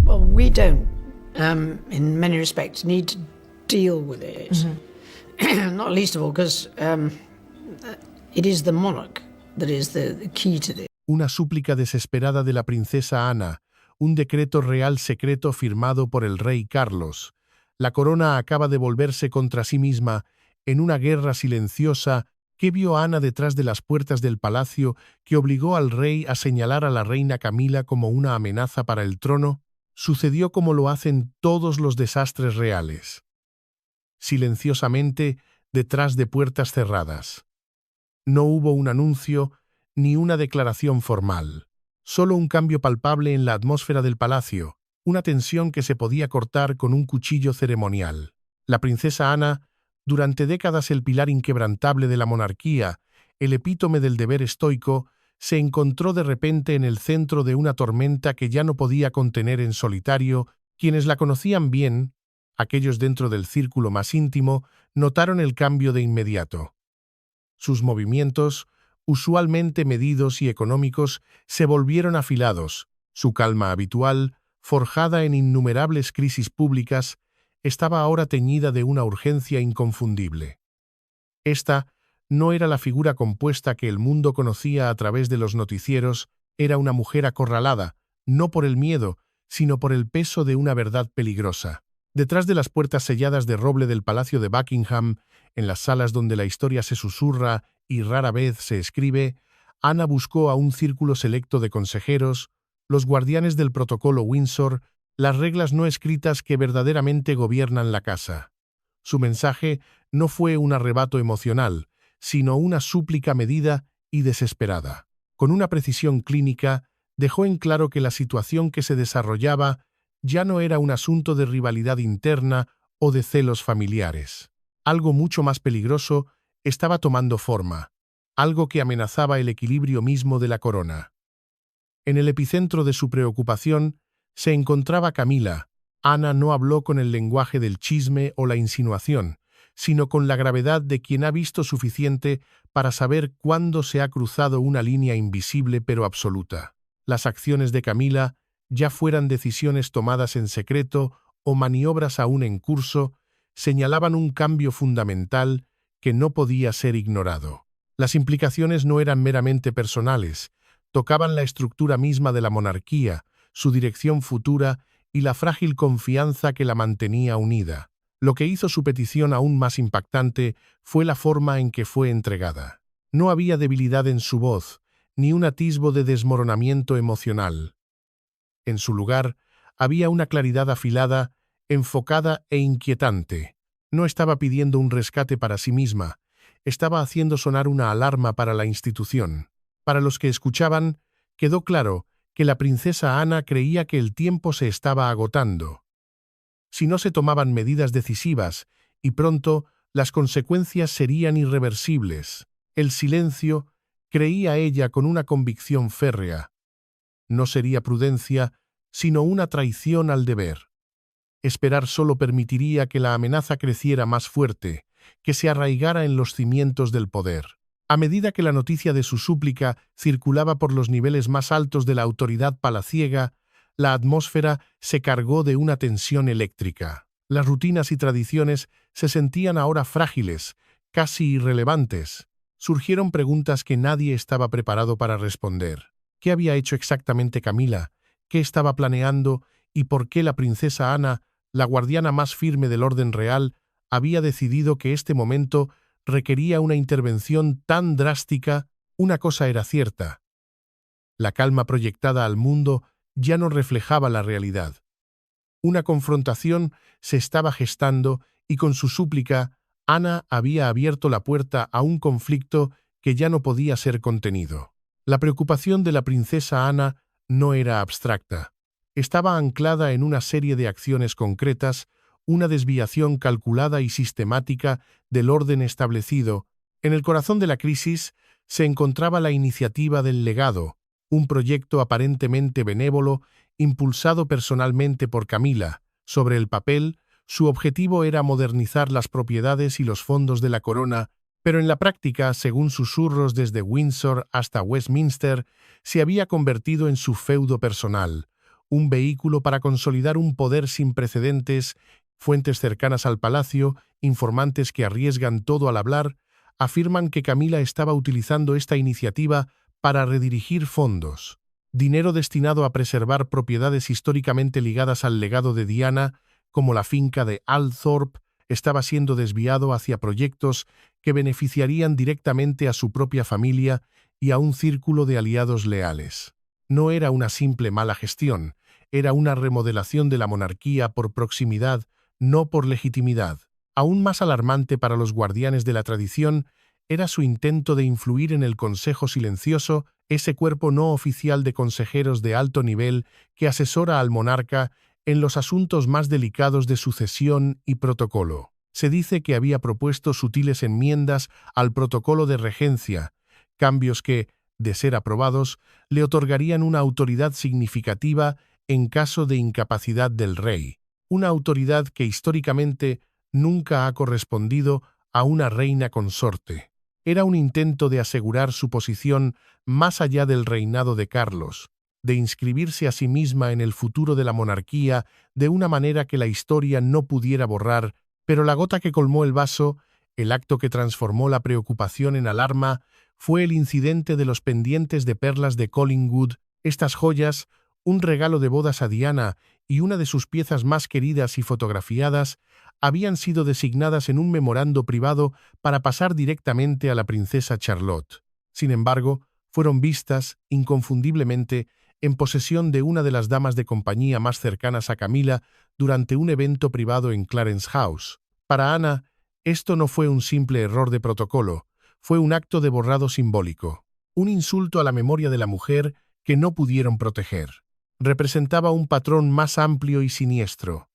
Well, we don't, in many respects, need to deal with it. Not least of all because it is the monarch that is the key to this. Una súplica desesperada de la princesa Ana, un decreto real secreto firmado por el rey Carlos. La corona acaba de volverse contra sí misma en una guerra silenciosa que vio a Ana detrás de las puertas del palacio, que obligó al rey a señalar a la reina Camila como una amenaza para el trono. Sucedió como lo hacen todos los desastres reales. Silenciosamente, detrás de puertas cerradas. No hubo un anuncio ni una declaración formal. Solo un cambio palpable en la atmósfera del palacio, una tensión que se podía cortar con un cuchillo ceremonial. La princesa Ana, durante décadas el pilar inquebrantable de la monarquía, el epítome del deber estoico, se encontró de repente en el centro de una tormenta que ya no podía contener en solitario. Quienes la conocían bien, aquellos dentro del círculo más íntimo, notaron el cambio de inmediato. Sus movimientos, usualmente medidos y económicos, se volvieron afilados. Su calma habitual, forjada en innumerables crisis públicas, estaba ahora teñida de una urgencia inconfundible. Esta no era la figura compuesta que el mundo conocía a través de los noticieros, era una mujer acorralada, no por el miedo, sino por el peso de una verdad peligrosa. Detrás de las puertas selladas de roble del Palacio de Buckingham, en las salas donde la historia se susurra y rara vez se escribe, Ana buscó a un círculo selecto de consejeros, los guardianes del protocolo Windsor, las reglas no escritas que verdaderamente gobiernan la casa. Su mensaje no fue un arrebato emocional, sino una súplica medida y desesperada. Con una precisión clínica, dejó en claro que la situación que se desarrollaba ya no era un asunto de rivalidad interna o de celos familiares. Algo mucho más peligroso estaba tomando forma, algo que amenazaba el equilibrio mismo de la corona. En el epicentro de su preocupación se encontraba Camila. Ana no habló con el lenguaje del chisme o la insinuación, sino con la gravedad de quien ha visto suficiente para saber cuándo se ha cruzado una línea invisible pero absoluta. Las acciones de Camila, ya fueran decisiones tomadas en secreto o maniobras aún en curso, señalaban un cambio fundamental que no podía ser ignorado. Las implicaciones no eran meramente personales, tocaban la estructura misma de la monarquía, su dirección futura y la frágil confianza que la mantenía unida. Lo que hizo su petición aún más impactante fue la forma en que fue entregada. No había debilidad en su voz, ni un atisbo de desmoronamiento emocional. En su lugar, había una claridad afilada, enfocada e inquietante. No estaba pidiendo un rescate para sí misma, estaba haciendo sonar una alarma para la institución. Para los que escuchaban, quedó claro que la princesa Ana creía que el tiempo se estaba agotando. Si no se tomaban medidas decisivas, y pronto, las consecuencias serían irreversibles. El silencio, creía ella con una convicción férrea, no sería prudencia, sino una traición al deber. Esperar solo permitiría que la amenaza creciera más fuerte, que se arraigara en los cimientos del poder. A medida que la noticia de su súplica circulaba por los niveles más altos de la autoridad palaciega, la atmósfera se cargó de una tensión eléctrica. Las rutinas y tradiciones se sentían ahora frágiles, casi irrelevantes. Surgieron preguntas que nadie estaba preparado para responder. ¿Qué había hecho exactamente Camila? ¿Qué estaba planeando? ¿Y por qué la princesa Ana, la guardiana más firme del orden real, había decidido que este momento requería una intervención tan drástica? Una cosa era cierta. La calma proyectada al mundo ya no reflejaba la realidad. Una confrontación se estaba gestando y con su súplica, Ana había abierto la puerta a un conflicto que ya no podía ser contenido. La preocupación de la princesa Ana no era abstracta. Estaba anclada en una serie de acciones concretas, una desviación calculada y sistemática del orden establecido. En el corazón de la crisis se encontraba la iniciativa del legado, un proyecto aparentemente benévolo, impulsado personalmente por Camila. Sobre el papel, su objetivo era modernizar las propiedades y los fondos de la corona, pero en la práctica, según susurros desde Windsor hasta Westminster, se había convertido en su feudo personal, un vehículo para consolidar un poder sin precedentes. Fuentes cercanas al palacio, informantes que arriesgan todo al hablar, afirman que Camila estaba utilizando esta iniciativa para redirigir fondos. Dinero destinado a preservar propiedades históricamente ligadas al legado de Diana, como la finca de Althorpe, estaba siendo desviado hacia proyectos que beneficiarían directamente a su propia familia y a un círculo de aliados leales. No era una simple mala gestión, era una remodelación de la monarquía por proximidad, no por legitimidad. Aún más alarmante para los guardianes de la tradición era su intento de influir en el Consejo Silencioso, ese cuerpo no oficial de consejeros de alto nivel que asesora al monarca en los asuntos más delicados de sucesión y protocolo. Se dice que había propuesto sutiles enmiendas al protocolo de regencia, cambios que, de ser aprobados, le otorgarían una autoridad significativa en caso de incapacidad del rey, una autoridad que históricamente nunca ha correspondido a una reina consorte. Era un intento de asegurar su posición más allá del reinado de Carlos, de inscribirse a sí misma en el futuro de la monarquía de una manera que la historia no pudiera borrar, pero la gota que colmó el vaso, el acto que transformó la preocupación en alarma, fue el incidente de los pendientes de perlas de Collingwood. Estas joyas, un regalo de bodas a Diana y una de sus piezas más queridas y fotografiadas, habían sido designadas en un memorando privado para pasar directamente a la princesa Charlotte. Sin embargo, fueron vistas, inconfundiblemente, en posesión de una de las damas de compañía más cercanas a Camila durante un evento privado en Clarence House. Para Ana, esto no fue un simple error de protocolo, fue un acto de borrado simbólico, un insulto a la memoria de la mujer que no pudieron proteger. Representaba un patrón más amplio y siniestro: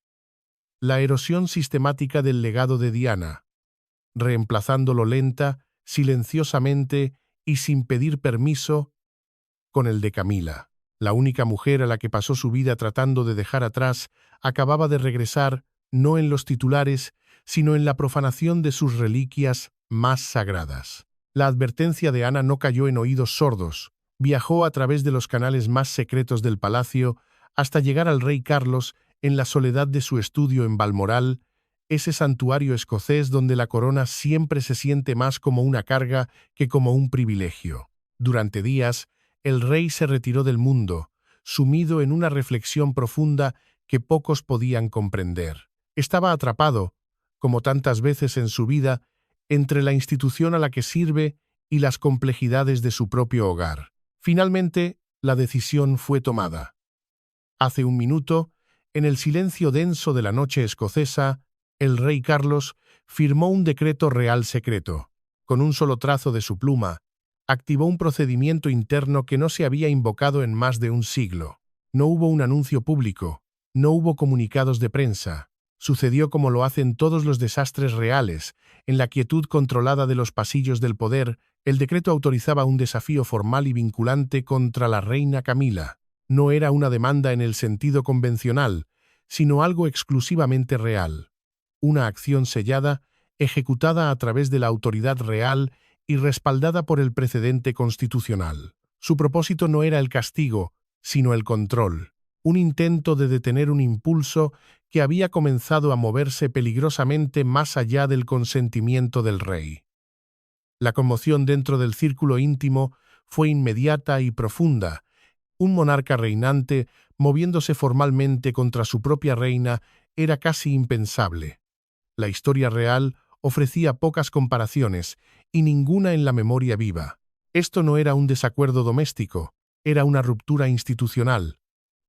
la erosión sistemática del legado de Diana, reemplazándolo lenta, silenciosamente y sin pedir permiso con el de Camila. La única mujer a la que pasó su vida tratando de dejar atrás acababa de regresar, no en los titulares, sino en la profanación de sus reliquias más sagradas. La advertencia de Ana no cayó en oídos sordos, viajó a través de los canales más secretos del palacio hasta llegar al rey Carlos en la soledad de su estudio en Balmoral, ese santuario escocés donde la corona siempre se siente más como una carga que como un privilegio. Durante días, el rey se retiró del mundo, sumido en una reflexión profunda que pocos podían comprender. Estaba atrapado, como tantas veces en su vida, entre la institución a la que sirve y las complejidades de su propio hogar. Finalmente, la decisión fue tomada. Hace un minuto, en el silencio denso de la noche escocesa, el rey Carlos firmó un decreto real secreto. Con un solo trazo de su pluma, activó un procedimiento interno que no se había invocado en más de un siglo. No hubo un anuncio público, no hubo comunicados de prensa. Sucedió como lo hacen todos los desastres reales, en la quietud controlada de los pasillos del poder. El decreto autorizaba un desafío formal y vinculante contra la reina Camila. No era una demanda en el sentido convencional, sino algo exclusivamente real. Una acción sellada, ejecutada a través de la autoridad real y respaldada por el precedente constitucional. Su propósito no era el castigo, sino el control, un intento de detener un impulso que había comenzado a moverse peligrosamente más allá del consentimiento del rey. La conmoción dentro del círculo íntimo fue inmediata y profunda. Un monarca reinante, moviéndose formalmente contra su propia reina, era casi impensable. La historia real ofrecía pocas comparaciones y ninguna en la memoria viva. Esto no era un desacuerdo doméstico, era una ruptura institucional,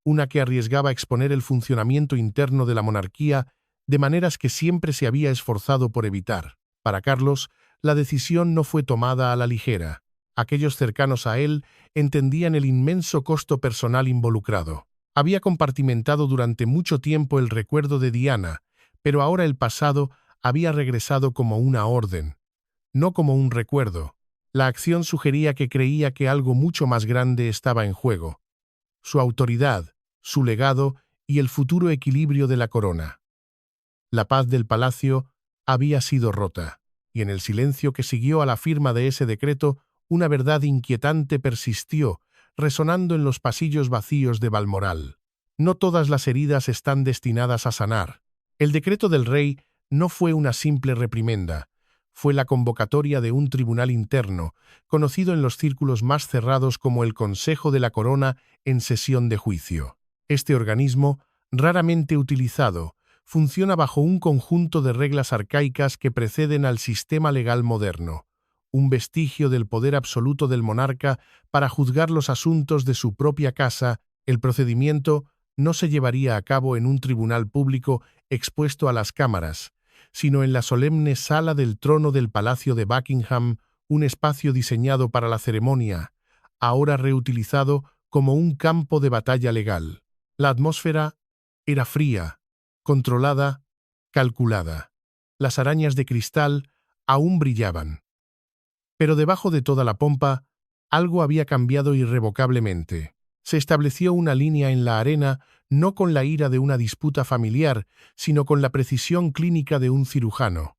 una que arriesgaba exponer el funcionamiento interno de la monarquía de maneras que siempre se había esforzado por evitar. Para Carlos, la decisión no fue tomada a la ligera. Aquellos cercanos a él entendían el inmenso costo personal involucrado. Había compartimentado durante mucho tiempo el recuerdo de Diana, pero ahora el pasado había regresado como una orden, no como un recuerdo. La acción sugería que creía que algo mucho más grande estaba en juego: su autoridad, su legado y el futuro equilibrio de la corona. La paz del palacio había sido rota, y en el silencio que siguió a la firma de ese decreto, una verdad inquietante persistió, resonando en los pasillos vacíos de Balmoral. No todas las heridas están destinadas a sanar. El decreto del rey no fue una simple reprimenda, fue la convocatoria de un tribunal interno, conocido en los círculos más cerrados como el Consejo de la Corona en sesión de juicio. Este organismo, raramente utilizado, funciona bajo un conjunto de reglas arcaicas que preceden al sistema legal moderno, un vestigio del poder absoluto del monarca para juzgar los asuntos de su propia casa. El procedimiento no se llevaría a cabo en un tribunal público expuesto a las cámaras, sino en la solemne sala del trono del Palacio de Buckingham, un espacio diseñado para la ceremonia, ahora reutilizado como un campo de batalla legal. La atmósfera era fría, controlada, calculada. Las arañas de cristal aún brillaban. Pero debajo de toda la pompa, algo había cambiado irrevocablemente. Se estableció una línea en la arena, no con la ira de una disputa familiar, sino con la precisión clínica de un cirujano.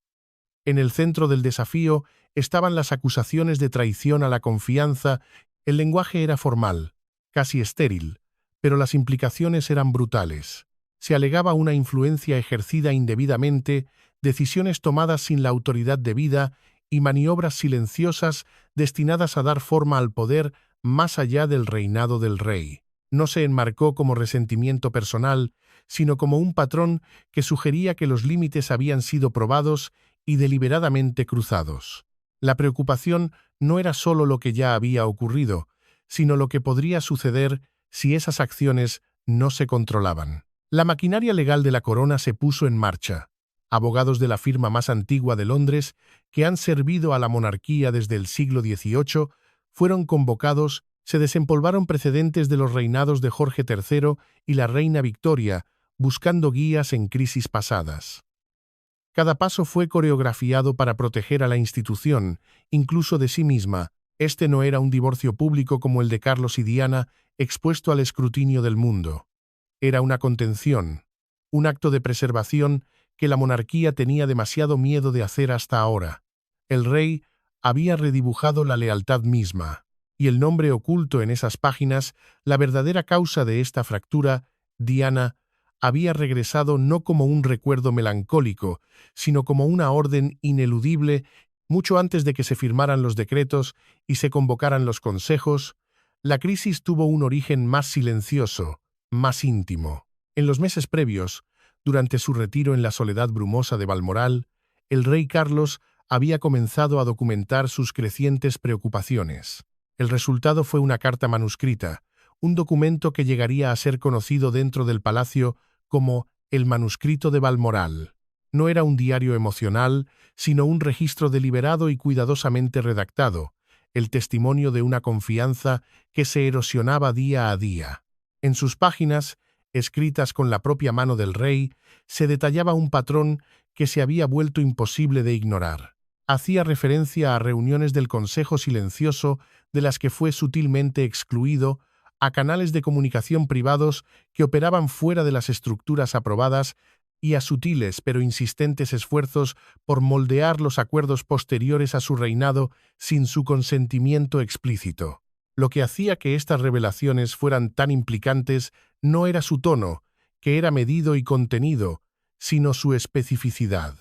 En el centro del desafío estaban las acusaciones de traición a la confianza. El lenguaje era formal, casi estéril, pero las implicaciones eran brutales. Se alegaba una influencia ejercida indebidamente, decisiones tomadas sin la autoridad debida y maniobras silenciosas destinadas a dar forma al poder más allá del reinado del rey. No se enmarcó como resentimiento personal, sino como un patrón que sugería que los límites habían sido probados y deliberadamente cruzados. La preocupación no era solo lo que ya había ocurrido, sino lo que podría suceder si esas acciones no se controlaban. La maquinaria legal de la corona se puso en marcha. Abogados de la firma más antigua de Londres, que han servido a la monarquía desde el siglo XVIII, fueron convocados. Se desempolvaron precedentes de los reinados de Jorge III y la reina Victoria, buscando guías en crisis pasadas. Cada paso fue coreografiado para proteger a la institución, incluso de sí misma. Este no era un divorcio público como el de Carlos y Diana, expuesto al escrutinio del mundo. Era una contención, un acto de preservación que la monarquía tenía demasiado miedo de hacer hasta ahora. El rey había redibujado la lealtad misma, y el nombre oculto en esas páginas, la verdadera causa de esta fractura, Diana, había regresado no como un recuerdo melancólico, sino como una orden ineludible. Mucho antes de que se firmaran los decretos y se convocaran los consejos, la crisis tuvo un origen más silencioso, más íntimo. En los meses previos, durante su retiro en la soledad brumosa de Balmoral, el rey Carlos había comenzado a documentar sus crecientes preocupaciones. El resultado fue una carta manuscrita, un documento que llegaría a ser conocido dentro del palacio como el manuscrito de Balmoral. No era un diario emocional, sino un registro deliberado y cuidadosamente redactado, el testimonio de una confianza que se erosionaba día a día. En sus páginas, escritas con la propia mano del rey, se detallaba un patrón que se había vuelto imposible de ignorar. Hacía referencia a reuniones del Consejo Silencioso de las que fue sutilmente excluido, a canales de comunicación privados que operaban fuera de las estructuras aprobadas y a sutiles pero insistentes esfuerzos por moldear los acuerdos posteriores a su reinado sin su consentimiento explícito. Lo que hacía que estas revelaciones fueran tan implicantes no era su tono, que era medido y contenido, sino su especificidad.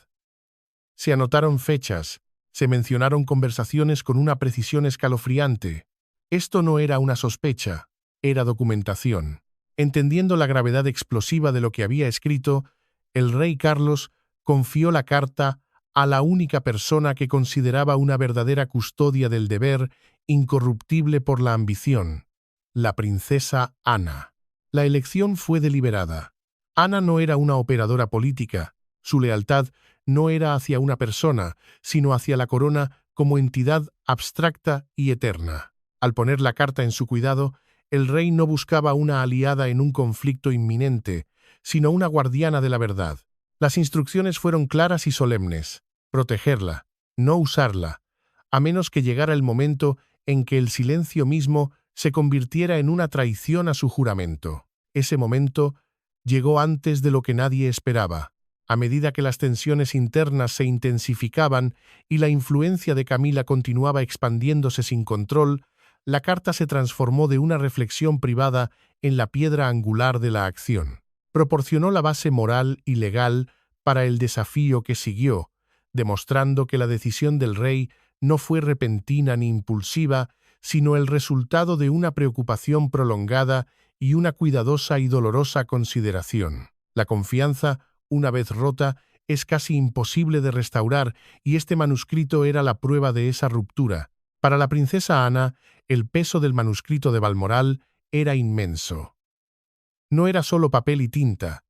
Se anotaron fechas, se mencionaron conversaciones con una precisión escalofriante. Esto no era una sospecha, era documentación. Entendiendo la gravedad explosiva de lo que había escrito, el rey Carlos confió la carta a la única persona que consideraba una verdadera custodia del deber, incorruptible por la ambición, la princesa Ana. La elección fue deliberada. Ana no era una operadora política. Su lealtad no era hacia una persona, sino hacia la corona como entidad abstracta y eterna. Al poner la carta en su cuidado, el rey no buscaba una aliada en un conflicto inminente, sino una guardiana de la verdad. Las instrucciones fueron claras y solemnes: protegerla, no usarla, a menos que llegara el momento en que el silencio mismo se convirtiera en una traición a su juramento. Ese momento llegó antes de lo que nadie esperaba. A medida que las tensiones internas se intensificaban y la influencia de Camila continuaba expandiéndose sin control, la carta se transformó de una reflexión privada en la piedra angular de la acción. Proporcionó la base moral y legal para el desafío que siguió, demostrando que la decisión del rey no fue repentina ni impulsiva, sino el resultado de una preocupación prolongada y una cuidadosa y dolorosa consideración. La confianza, una vez rota, es casi imposible de restaurar, y este manuscrito era la prueba de esa ruptura. Para la princesa Ana, el peso del manuscrito de Balmoral era inmenso. No era solo papel y tinta.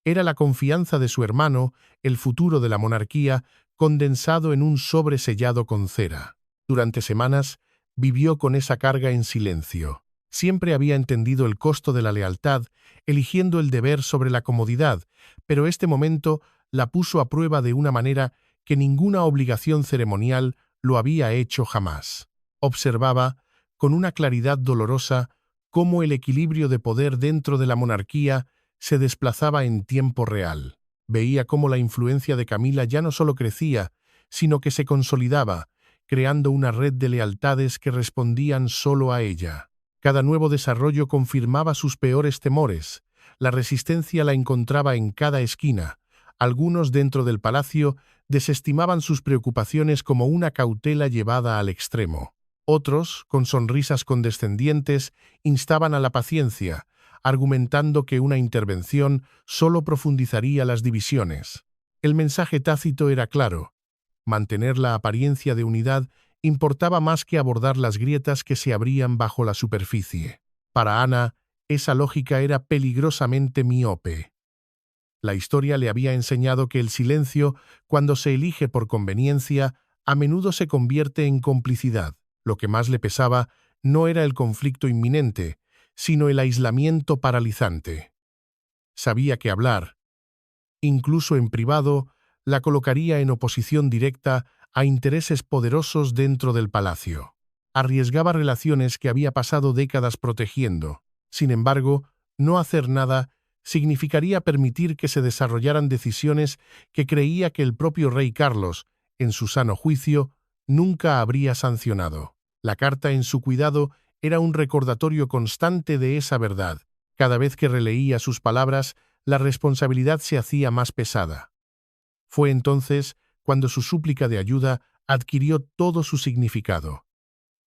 Era la confianza de su hermano, el futuro de la monarquía, condensado en un sobre sellado con cera. Durante semanas, vivió con esa carga en silencio. Siempre había entendido el costo de la lealtad, eligiendo el deber sobre la comodidad, pero este momento la puso a prueba de una manera que ninguna obligación ceremonial lo había hecho jamás. Observaba, con una claridad dolorosa, cómo el equilibrio de poder dentro de la monarquía se desplazaba en tiempo real. Veía cómo la influencia de Camila ya no solo crecía, sino que se consolidaba, creando una red de lealtades que respondían solo a ella. Cada nuevo desarrollo confirmaba sus peores temores. La resistencia la encontraba en cada esquina. Algunos dentro del palacio desestimaban sus preocupaciones como una cautela llevada al extremo. Otros, con sonrisas condescendientes, instaban a la paciencia, argumentando que una intervención solo profundizaría las divisiones. El mensaje tácito era claro. Mantener la apariencia de unidad importaba más que abordar las grietas que se abrían bajo la superficie. Para Ana, esa lógica era peligrosamente miope. La historia le había enseñado que el silencio, cuando se elige por conveniencia, a menudo se convierte en complicidad. Lo que más le pesaba no era el conflicto inminente, sino el aislamiento paralizante. Sabía que hablar, incluso en privado, la colocaría en oposición directa a intereses poderosos dentro del palacio. Arriesgaba relaciones que había pasado décadas protegiendo. Sin embargo, no hacer nada significaría permitir que se desarrollaran decisiones que creía que el propio rey Carlos, en su sano juicio, nunca habría sancionado. La carta en su cuidado era un recordatorio constante de esa verdad. Cada vez que releía sus palabras, la responsabilidad se hacía más pesada. Fue entonces cuando su súplica de ayuda adquirió todo su significado.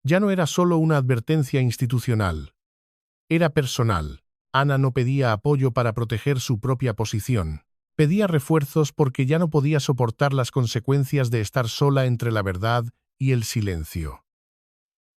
Ya no era solo una advertencia institucional. Era personal. Ana no pedía apoyo para proteger su propia posición. Pedía refuerzos porque ya no podía soportar las consecuencias de estar sola entre la verdad y el silencio.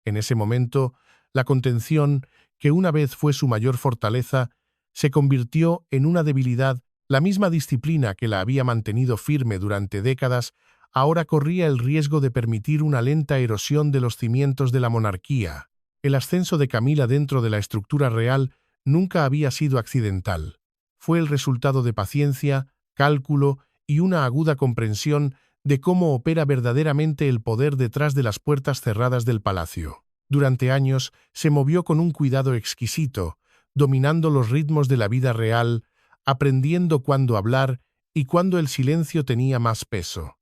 En ese momento, la contención, que una vez fue su mayor fortaleza, se convirtió en una debilidad. La misma disciplina que la había mantenido firme durante décadas ahora corría el riesgo de permitir una lenta erosión de los cimientos de la monarquía. El ascenso de Camila dentro de la estructura real nunca había sido accidental. Fue el resultado de paciencia, cálculo y una aguda comprensión de cómo opera verdaderamente el poder detrás de las puertas cerradas del palacio. Durante años se movió con un cuidado exquisito, dominando los ritmos de la vida real, aprendiendo cuándo hablar y cuándo el silencio tenía más peso.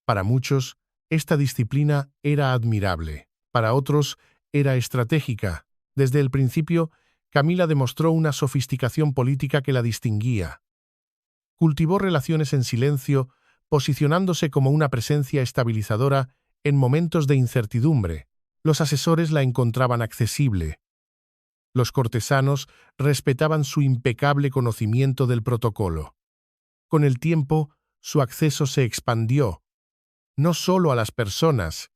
Para muchos, esta disciplina era admirable. Para otros, era estratégica. Desde el principio, Camila demostró una sofisticación política que la distinguía. Cultivó relaciones en silencio, posicionándose como una presencia estabilizadora en momentos de incertidumbre. Los asesores la encontraban accesible. Los cortesanos respetaban su impecable conocimiento del protocolo. Con el tiempo, su acceso se expandió, no solo a las personas,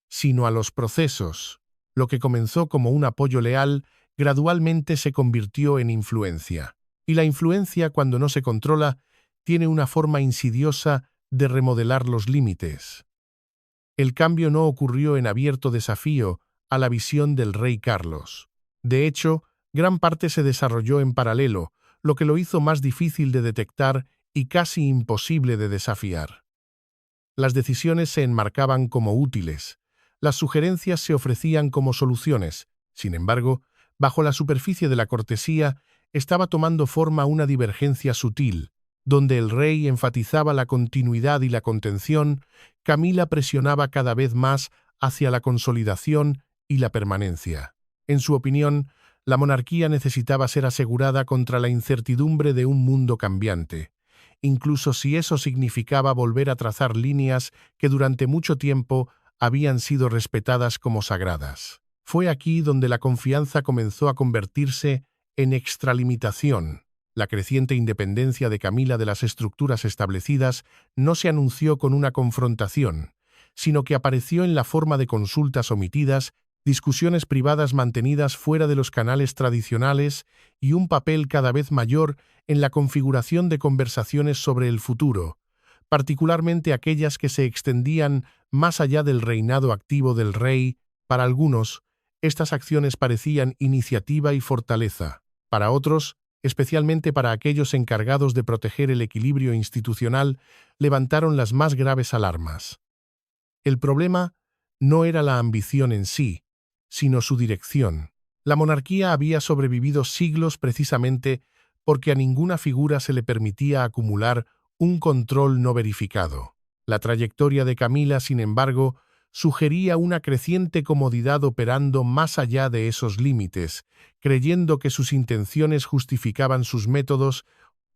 sino a los procesos. Lo que comenzó como un apoyo leal, gradualmente se convirtió en influencia. Y la influencia, cuando no se controla, tiene una forma insidiosa de remodelar los límites. El cambio no ocurrió en abierto desafío a la visión del rey Carlos. De hecho, gran parte se desarrolló en paralelo, lo que lo hizo más difícil de detectar y casi imposible de desafiar. Las decisiones se enmarcaban como útiles. Las sugerencias se ofrecían como soluciones. Sin embargo, bajo la superficie de la cortesía estaba tomando forma una divergencia sutil. Donde el rey enfatizaba la continuidad y la contención, Camila presionaba cada vez más hacia la consolidación y la permanencia. En su opinión, la monarquía necesitaba ser asegurada contra la incertidumbre de un mundo cambiante, incluso si eso significaba volver a trazar líneas que durante mucho tiempo habían sido respetadas como sagradas. Fue aquí donde la confianza comenzó a convertirse en extralimitación. La creciente independencia de Camila de las estructuras establecidas no se anunció con una confrontación, sino que apareció en la forma de consultas omitidas, discusiones privadas mantenidas fuera de los canales tradicionales y un papel cada vez mayor en la configuración de conversaciones sobre el futuro, particularmente aquellas que se extendían más allá del reinado activo del rey. Para algunos, estas acciones parecían iniciativa y fortaleza. Para otros, especialmente para aquellos encargados de proteger el equilibrio institucional, levantaron las más graves alarmas. El problema no era la ambición en sí, sino su dirección. La monarquía había sobrevivido siglos precisamente porque a ninguna figura se le permitía acumular un control no verificado. La trayectoria de Camila, sin embargo, sugería una creciente comodidad operando más allá de esos límites, creyendo que sus intenciones justificaban sus métodos.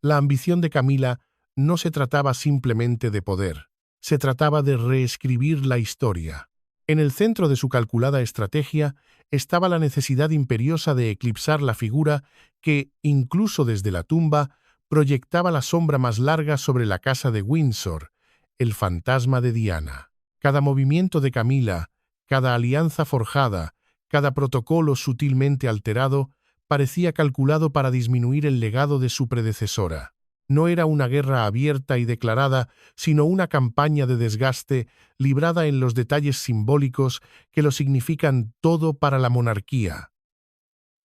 La ambición de Camila no se trataba simplemente de poder, se trataba de reescribir la historia. En el centro de su calculada estrategia estaba la necesidad imperiosa de eclipsar la figura que, incluso desde la tumba, proyectaba la sombra más larga sobre la casa de Windsor, el fantasma de Diana. Cada movimiento de Camila, cada alianza forjada, cada protocolo sutilmente alterado, parecía calculado para disminuir el legado de su predecesora. No era una guerra abierta y declarada, sino una campaña de desgaste librada en los detalles simbólicos que lo significan todo para la monarquía.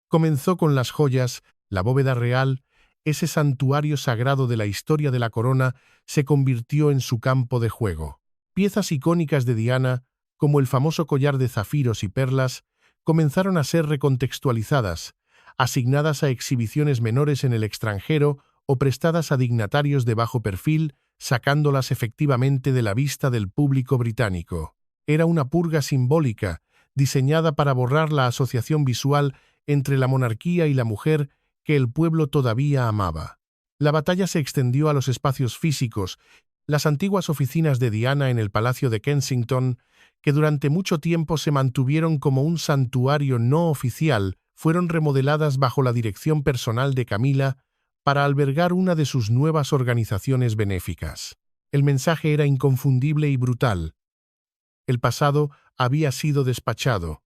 Comenzó con las joyas, la bóveda real, ese santuario sagrado de la historia de la corona se convirtió en su campo de juego. Piezas icónicas de Diana, como el famoso collar de zafiros y perlas, comenzaron a ser recontextualizadas, asignadas a exhibiciones menores en el extranjero o prestadas a dignatarios de bajo perfil, sacándolas efectivamente de la vista del público británico. Era una purga simbólica, diseñada para borrar la asociación visual entre la monarquía y la mujer que el pueblo todavía amaba. La batalla se extendió a los espacios físicos. Las antiguas oficinas de Diana en el Palacio de Kensington, que durante mucho tiempo se mantuvieron como un santuario no oficial, fueron remodeladas bajo la dirección personal de Camila para albergar una de sus nuevas organizaciones benéficas. El mensaje era inconfundible y brutal. El pasado había sido despachado.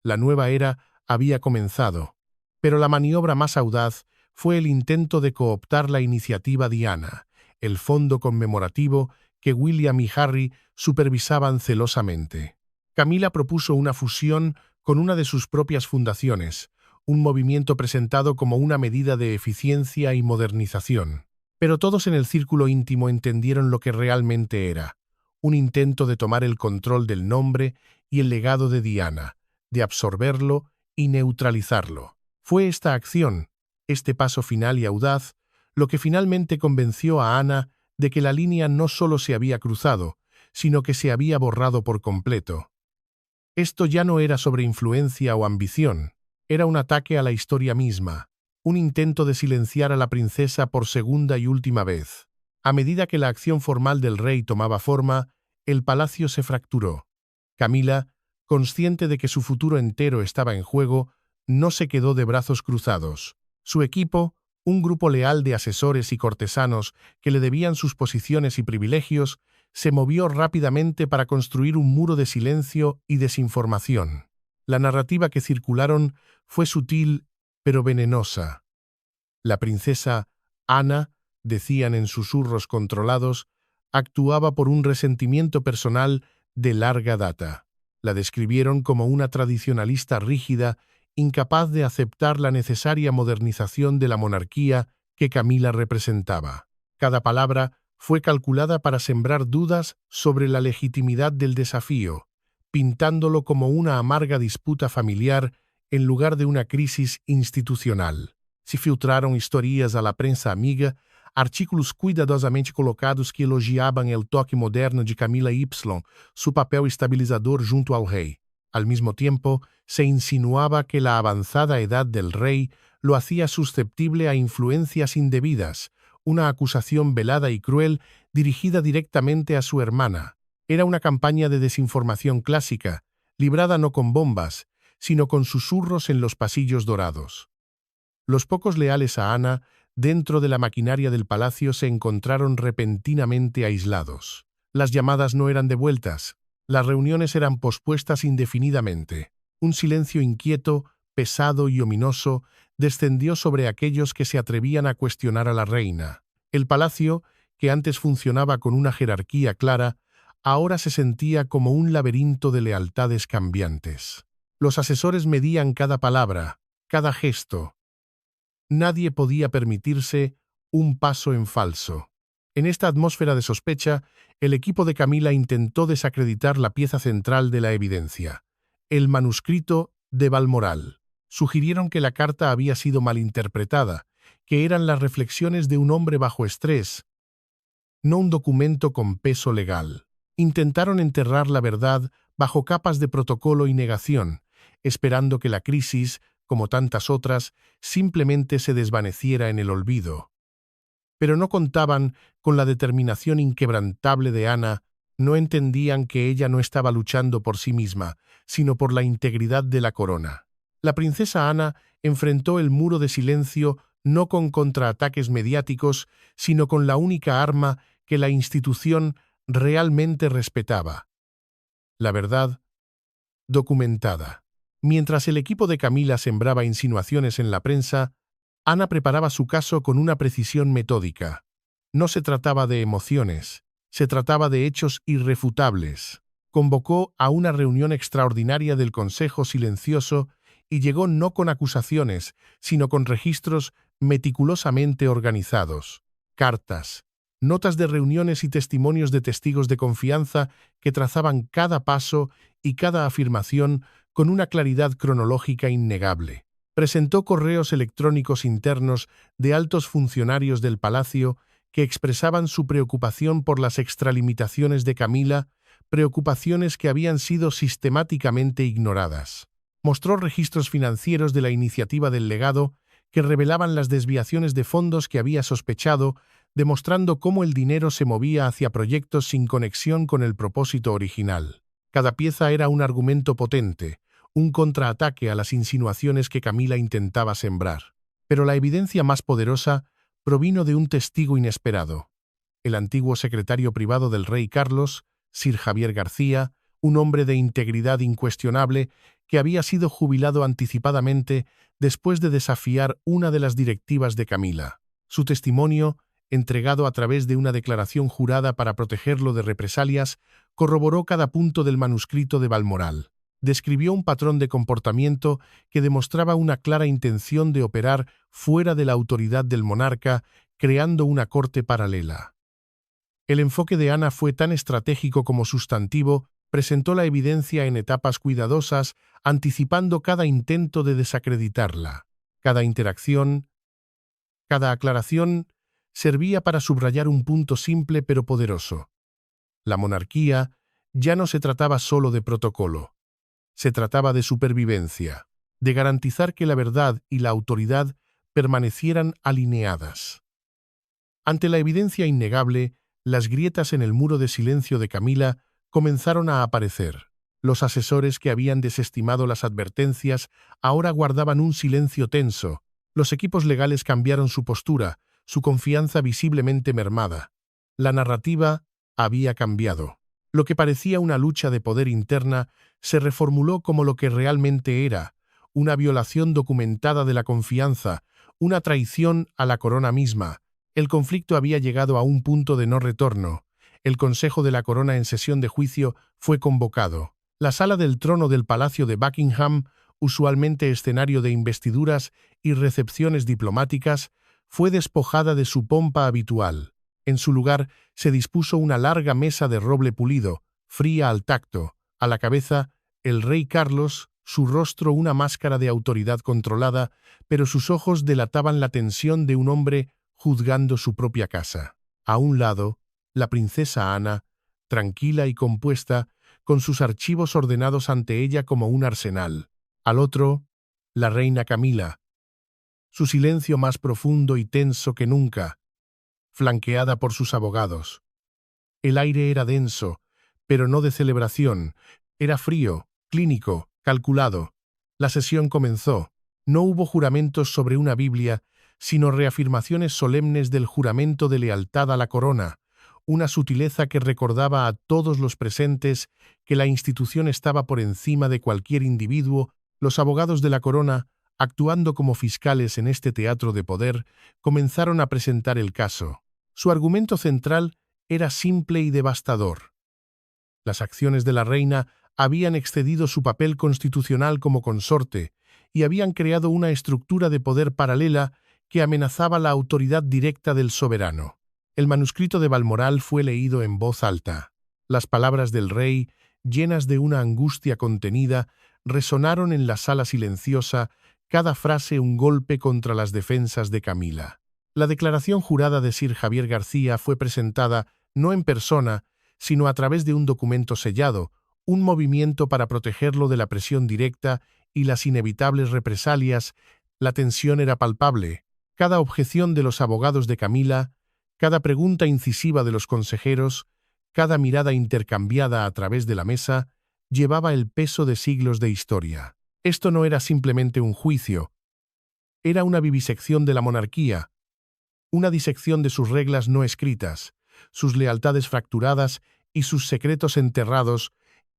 La nueva era había comenzado. Pero la maniobra más audaz fue el intento de cooptar la iniciativa Diana, el fondo conmemorativo que William y Harry supervisaban celosamente. Camila propuso una fusión con una de sus propias fundaciones, un movimiento presentado como una medida de eficiencia y modernización. Pero todos en el círculo íntimo entendieron lo que realmente era, un intento de tomar el control del nombre y el legado de Diana, de absorberlo y neutralizarlo. Fue esta acción, este paso final y audaz, lo que finalmente convenció a Ana de que la línea no solo se había cruzado, sino que se había borrado por completo. Esto ya no era sobre influencia o ambición, era un ataque a la historia misma, un intento de silenciar a la princesa por segunda y última vez. A medida que la acción formal del rey tomaba forma, el palacio se fracturó. Camila, consciente de que su futuro entero estaba en juego, no se quedó de brazos cruzados. Su equipo, un grupo leal de asesores y cortesanos que le debían sus posiciones y privilegios, se movió rápidamente para construir un muro de silencio y desinformación. La narrativa que circularon fue sutil, pero venenosa. La princesa Ana, decían en susurros controlados, actuaba por un resentimiento personal de larga data. La describieron como una tradicionalista rígida, incapaz de aceptar la necesaria modernización de la monarquía que Camila representaba. Cada palabra fue calculada para sembrar dudas sobre la legitimidad del desafío, pintándolo como una amarga disputa familiar en lugar de una crisis institucional. Se filtraram historias à la prensa amiga, artículos cuidadosamente colocados que elogiavam el toque moderno de Camila Y, su papel estabilizador junto ao rei. Al mismo tiempo, se insinuaba que la avanzada edad del rey lo hacía susceptible a influencias indebidas, una acusación velada y cruel dirigida directamente a su hermana. Era una campaña de desinformación clásica, librada no con bombas, sino con susurros en los pasillos dorados. Los pocos leales a Ana, dentro de la maquinaria del palacio, se encontraron repentinamente aislados. Las llamadas no eran devueltas, las reuniones eran pospuestas indefinidamente. Un silencio inquieto, pesado y ominoso descendió sobre aquellos que se atrevían a cuestionar a la reina. El palacio, que antes funcionaba con una jerarquía clara, ahora se sentía como un laberinto de lealtades cambiantes. Los asesores medían cada palabra, cada gesto. Nadie podía permitirse un paso en falso. En esta atmósfera de sospecha, el equipo de Camila intentó desacreditar la pieza central de la evidencia, el manuscrito de Balmoral. Sugirieron que la carta había sido malinterpretada, que eran las reflexiones de un hombre bajo estrés, no un documento con peso legal. Intentaron enterrar la verdad bajo capas de protocolo y negación, esperando que la crisis, como tantas otras, simplemente se desvaneciera en el olvido. Pero no contaban con la determinación inquebrantable de Ana, no entendían que ella no estaba luchando por sí misma, sino por la integridad de la corona. La princesa Ana enfrentó el muro de silencio no con contraataques mediáticos, sino con la única arma que la institución realmente respetaba: la verdad documentada. Mientras el equipo de Camila sembraba insinuaciones en la prensa, Ana preparaba su caso con una precisión metódica. No se trataba de emociones, se trataba de hechos irrefutables. Convocó a una reunión extraordinaria del Consejo Silencioso y llegó no con acusaciones, sino con registros meticulosamente organizados, cartas, notas de reuniones y testimonios de testigos de confianza que trazaban cada paso y cada afirmación con una claridad cronológica innegable. Presentó correos electrónicos internos de altos funcionarios del palacio que expresaban su preocupación por las extralimitaciones de Camila, preocupaciones que habían sido sistemáticamente ignoradas. Mostró registros financieros de la iniciativa del legado que revelaban las desviaciones de fondos que había sospechado, demostrando cómo el dinero se movía hacia proyectos sin conexión con el propósito original. Cada pieza era un argumento potente, un contraataque a las insinuaciones que Camila intentaba sembrar. Pero la evidencia más poderosa provino de un testigo inesperado: el antiguo secretario privado del rey Carlos, Sir Javier García, un hombre de integridad incuestionable que había sido jubilado anticipadamente después de desafiar una de las directivas de Camila. Su testimonio, entregado a través de una declaración jurada para protegerlo de represalias, corroboró cada punto del manuscrito de Balmoral. Describió un patrón de comportamiento que demostraba una clara intención de operar fuera de la autoridad del monarca, creando una corte paralela. El enfoque de Ana fue tan estratégico como sustantivo, presentó la evidencia en etapas cuidadosas, anticipando cada intento de desacreditarla. Cada interacción, cada aclaración, servía para subrayar un punto simple pero poderoso. La monarquía ya no se trataba solo de protocolo. Se trataba de supervivencia, de garantizar que la verdad y la autoridad permanecieran alineadas. Ante la evidencia innegable, las grietas en el muro de silencio de Camila comenzaron a aparecer. Los asesores que habían desestimado las advertencias ahora guardaban un silencio tenso. Los equipos legales cambiaron su postura, su confianza visiblemente mermada. La narrativa había cambiado. Lo que parecía una lucha de poder interna se reformuló como lo que realmente era: una violación documentada de la confianza, una traición a la corona misma. El conflicto había llegado a un punto de no retorno. El Consejo de la Corona en sesión de juicio fue convocado. La sala del trono del Palacio de Buckingham, usualmente escenario de investiduras y recepciones diplomáticas, fue despojada de su pompa habitual. En su lugar se dispuso una larga mesa de roble pulido, fría al tacto. A la cabeza, el rey Carlos, su rostro una máscara de autoridad controlada, pero sus ojos delataban la tensión de un hombre juzgando su propia casa. A un lado, la princesa Ana, tranquila y compuesta, con sus archivos ordenados ante ella como un arsenal. Al otro, la reina Camila, su silencio más profundo y tenso que nunca, flanqueada por sus abogados. El aire era denso, pero no de celebración. Era frío, clínico, calculado. La sesión comenzó. No hubo juramentos sobre una Biblia, sino reafirmaciones solemnes del juramento de lealtad a la corona, una sutileza que recordaba a todos los presentes que la institución estaba por encima de cualquier individuo. Los abogados de la corona, actuando como fiscales en este teatro de poder, comenzaron a presentar el caso. Su argumento central era simple y devastador. Las acciones de la reina habían excedido su papel constitucional como consorte y habían creado una estructura de poder paralela que amenazaba la autoridad directa del soberano. El manuscrito de Balmoral fue leído en voz alta. Las palabras del rey, llenas de una angustia contenida, resonaron en la sala silenciosa, cada frase un golpe contra las defensas de Camila. La declaración jurada de Sir Javier García fue presentada no en persona, sino a través de un documento sellado, un movimiento para protegerlo de la presión directa y las inevitables represalias. La tensión era palpable. Cada objeción de los abogados de Camila, cada pregunta incisiva de los consejeros, cada mirada intercambiada a través de la mesa, llevaba el peso de siglos de historia. Esto no era simplemente un juicio, era una vivisección de la monarquía, una disección de sus reglas no escritas, sus lealtades fracturadas y sus secretos enterrados.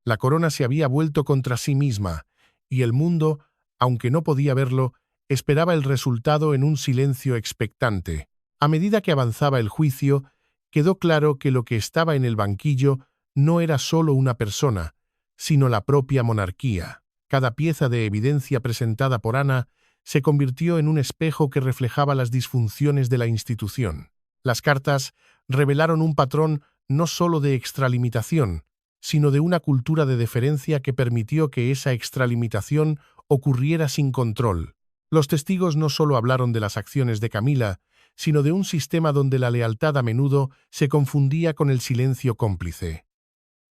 La corona se había vuelto contra sí misma, y el mundo, aunque no podía verlo, esperaba el resultado en un silencio expectante. A medida que avanzaba el juicio, quedó claro que lo que estaba en el banquillo no era solo una persona, sino la propia monarquía. Cada pieza de evidencia presentada por Ana se convirtió en un espejo que reflejaba las disfunciones de la institución. Las cartas revelaron un patrón no solo de extralimitación, sino de una cultura de deferencia que permitió que esa extralimitación ocurriera sin control. Los testigos no solo hablaron de las acciones de Camila, sino de un sistema donde la lealtad a menudo se confundía con el silencio cómplice.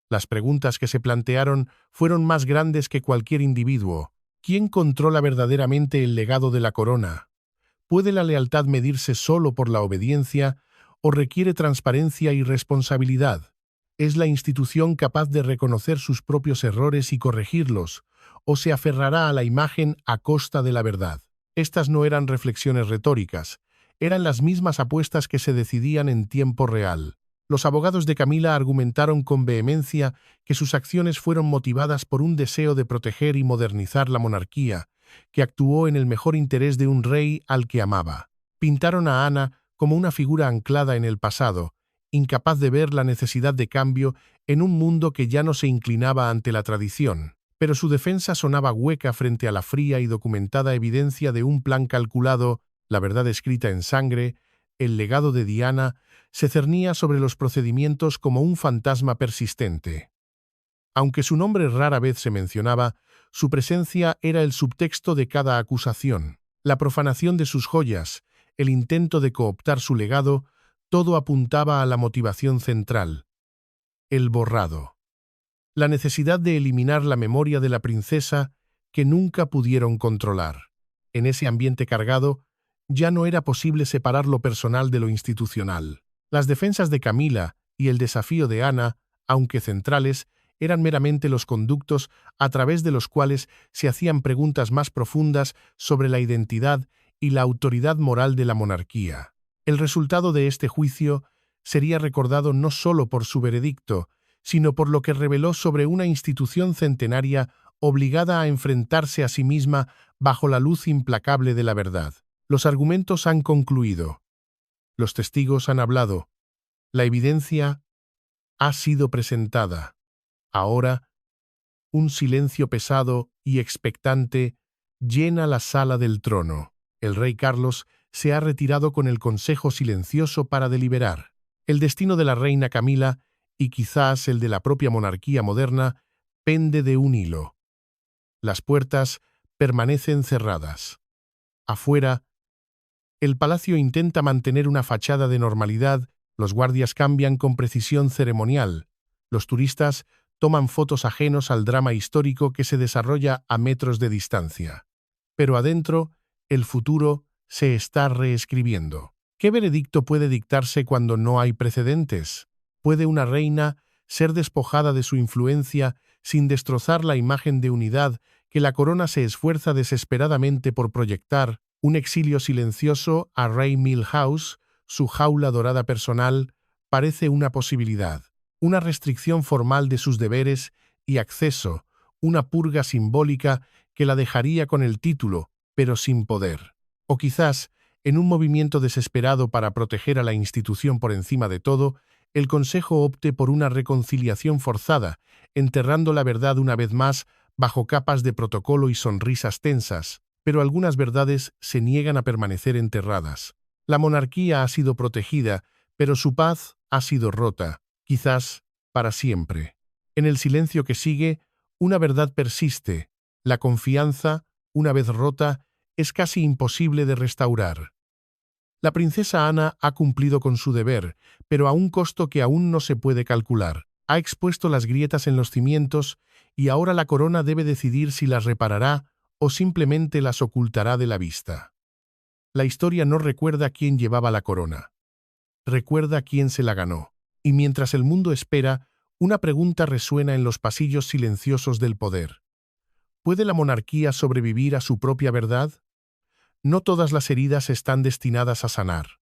Las preguntas que se plantearon fueron más grandes que cualquier individuo. ¿Quién controla verdaderamente el legado de la corona? ¿Puede la lealtad medirse solo por la obediencia o requiere transparencia y responsabilidad? ¿Es la institución capaz de reconocer sus propios errores y corregirlos, o se aferrará a la imagen a costa de la verdad? Estas no eran reflexiones retóricas, eran las mismas apuestas que se decidían en tiempo real. Los abogados de Camila argumentaron con vehemencia que sus acciones fueron motivadas por un deseo de proteger y modernizar la monarquía, que actuó en el mejor interés de un rey al que amaba. Pintaron a Ana como una figura anclada en el pasado, incapaz de ver la necesidad de cambio en un mundo que ya no se inclinaba ante la tradición. Pero su defensa sonaba hueca frente a la fría y documentada evidencia de un plan calculado, la verdad escrita en sangre. El legado de Diana se cernía sobre los procedimientos como un fantasma persistente. Aunque su nombre rara vez se mencionaba, su presencia era el subtexto de cada acusación. La profanación de sus joyas, el intento de cooptar su legado, todo apuntaba a la motivación central: el borrado. La necesidad de eliminar la memoria de la princesa que nunca pudieron controlar. En ese ambiente cargado, ya no era posible separar lo personal de lo institucional. Las defensas de Camila y el desafío de Ana, aunque centrales, eran meramente los conductos a través de los cuales se hacían preguntas más profundas sobre la identidad y la autoridad moral de la monarquía. El resultado de este juicio sería recordado no solo por su veredicto, sino por lo que reveló sobre una institución centenaria obligada a enfrentarse a sí misma bajo la luz implacable de la verdad. Los argumentos han concluido. Los testigos han hablado. La evidencia ha sido presentada. Ahora, un silencio pesado y expectante llena la sala del trono. El rey Carlos se ha retirado con el consejo silencioso para deliberar. El destino de la reina Camila, y quizás el de la propia monarquía moderna, pende de un hilo. Las puertas permanecen cerradas. Afuera, el palacio intenta mantener una fachada de normalidad, los guardias cambian con precisión ceremonial, los turistas toman fotos ajenos al drama histórico que se desarrolla a metros de distancia. Pero adentro, el futuro se está reescribiendo. ¿Qué veredicto puede dictarse cuando no hay precedentes? ¿Puede una reina ser despojada de su influencia sin destrozar la imagen de unidad que la corona se esfuerza desesperadamente por proyectar? Un exilio silencioso a Rey Milhouse, su jaula dorada personal, parece una posibilidad. Una restricción formal de sus deberes y acceso, una purga simbólica que la dejaría con el título, pero sin poder. O quizás, en un movimiento desesperado para proteger a la institución por encima de todo, el Consejo opte por una reconciliación forzada, enterrando la verdad una vez más bajo capas de protocolo y sonrisas tensas, pero algunas verdades se niegan a permanecer enterradas. La monarquía ha sido protegida, pero su paz ha sido rota, quizás para siempre. En el silencio que sigue, una verdad persiste. La confianza, una vez rota, es casi imposible de restaurar. La princesa Ana ha cumplido con su deber, pero a un costo que aún no se puede calcular. Ha expuesto las grietas en los cimientos y ahora la corona debe decidir si las reparará o simplemente las ocultará de la vista. La historia no recuerda quién llevaba la corona. Recuerda quién se la ganó. Y mientras el mundo espera, una pregunta resuena en los pasillos silenciosos del poder. ¿Puede la monarquía sobrevivir a su propia verdad? No todas las heridas están destinadas a sanar.